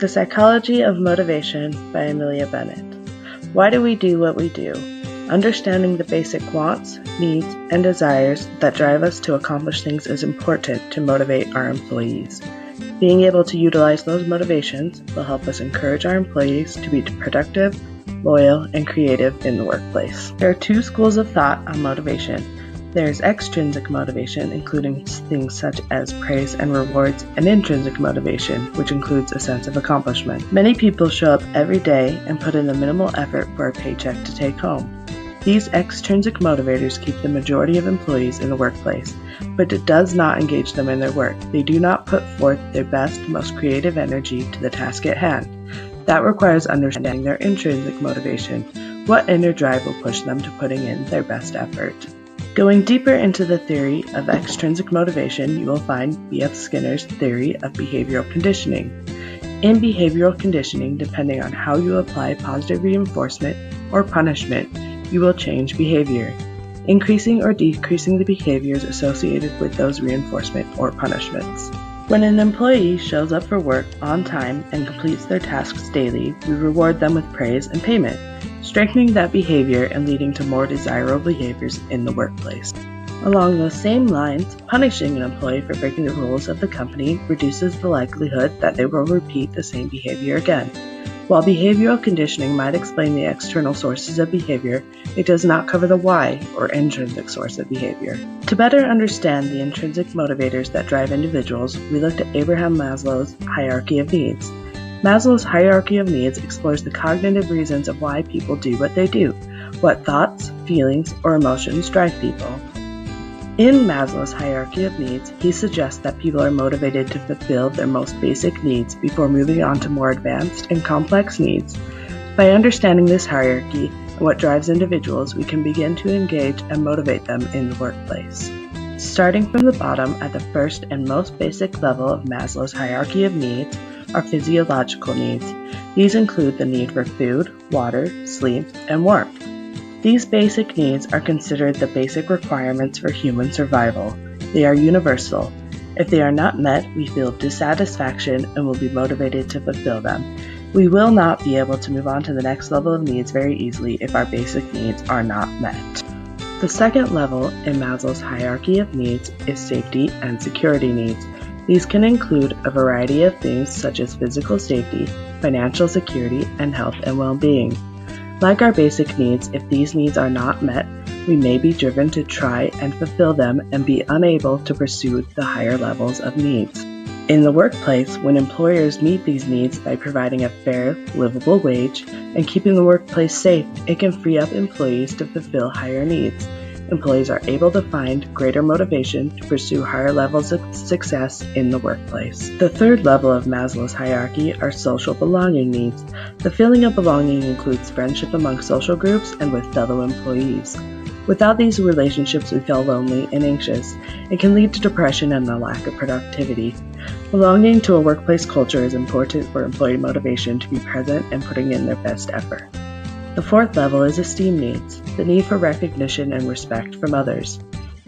The Psychology of Motivation by Amelia Bennett. Why do we do what we do? Understanding the basic wants, needs, and desires that drive us to accomplish things is important to motivate our employees. Being able to utilize those motivations will help us encourage our employees to be productive, loyal, and creative in the workplace. There are two schools of thought on motivation. There is extrinsic motivation, including things such as praise and rewards, and intrinsic motivation, which includes a sense of accomplishment. Many people show up every day and put in the minimal effort for a paycheck to take home. These extrinsic motivators keep the majority of employees in the workplace, but it does not engage them in their work. They do not put forth their best, most creative energy to the task at hand. That requires understanding their intrinsic motivation. What inner drive will push them to putting in their best effort? Going deeper into the theory of extrinsic motivation, you will find B.F. Skinner's theory of behavioral conditioning. In behavioral conditioning, depending on how you apply positive reinforcement or punishment, you will change behavior, increasing or decreasing the behaviors associated with those reinforcement or punishments. When an employee shows up for work on time and completes their tasks daily, we reward them with praise and payment, strengthening that behavior and leading to more desirable behaviors in the workplace. Along those same lines, punishing an employee for breaking the rules of the company reduces the likelihood that they will repeat the same behavior again. While behavioral conditioning might explain the external sources of behavior, it does not cover the why or intrinsic source of behavior. To better understand the intrinsic motivators that drive individuals, we looked at Abraham Maslow's hierarchy of needs. Maslow's hierarchy of needs explores the cognitive reasons of why people do what they do, what thoughts, feelings, or emotions drive people. In Maslow's hierarchy of needs, he suggests that people are motivated to fulfill their most basic needs before moving on to more advanced and complex needs. By understanding this hierarchy and what drives individuals, we can begin to engage and motivate them in the workplace. Starting from the bottom at the first and most basic level of Maslow's hierarchy of needs are physiological needs. These include the need for food, water, sleep, and warmth. These basic needs are considered the basic requirements for human survival. They are universal. If they are not met, we feel dissatisfaction and will be motivated to fulfill them. We will not be able to move on to the next level of needs very easily if our basic needs are not met. The second level in Maslow's hierarchy of needs is safety and security needs. These can include a variety of things such as physical safety, financial security, and health and well-being. Like our basic needs, if these needs are not met, we may be driven to try and fulfill them and be unable to pursue the higher levels of needs. In the workplace, when employers meet these needs by providing a fair, livable wage and keeping the workplace safe, it can free up employees to fulfill higher needs. Employees are able to find greater motivation to pursue higher levels of success in the workplace. The third level of Maslow's hierarchy are social belonging needs. The feeling of belonging includes friendship among social groups and with fellow employees. Without these relationships, we feel lonely and anxious. It can lead to depression and a lack of productivity. Belonging to a workplace culture is important for employee motivation to be present and putting in their best effort. The fourth level is esteem needs, the need for recognition and respect from others.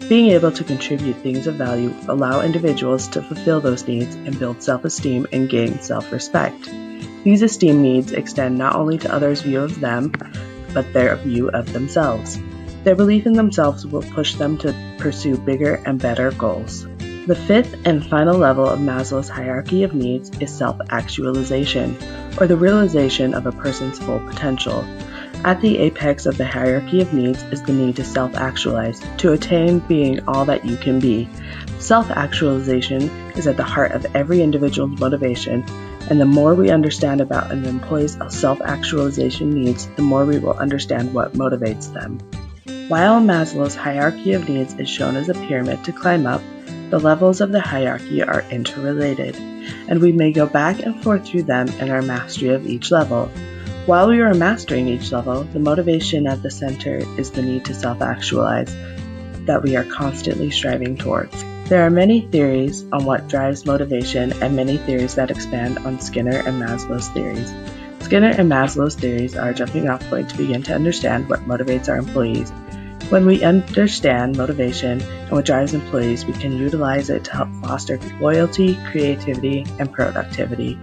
Being able to contribute things of value allow individuals to fulfill those needs and build self-esteem and gain self-respect. These esteem needs extend not only to others' view of them, but their view of themselves. Their belief in themselves will push them to pursue bigger and better goals. The fifth and final level of Maslow's hierarchy of needs is self-actualization, or the realization of a person's full potential. At the apex of the hierarchy of needs is the need to self-actualize, to attain being all that you can be. Self-actualization is at the heart of every individual's motivation, and the more we understand about an employee's self-actualization needs, the more we will understand what motivates them. While Maslow's hierarchy of needs is shown as a pyramid to climb up, the levels of the hierarchy are interrelated, and we may go back and forth through them in our mastery of each level. While we are mastering each level, the motivation at the center is the need to self-actualize that we are constantly striving towards. There are many theories on what drives motivation and many theories that expand on Skinner and Maslow's theories. Skinner and Maslow's theories are a jumping off point to begin to understand what motivates our employees. When we understand motivation and what drives employees, we can utilize it to help foster loyalty, creativity, and productivity.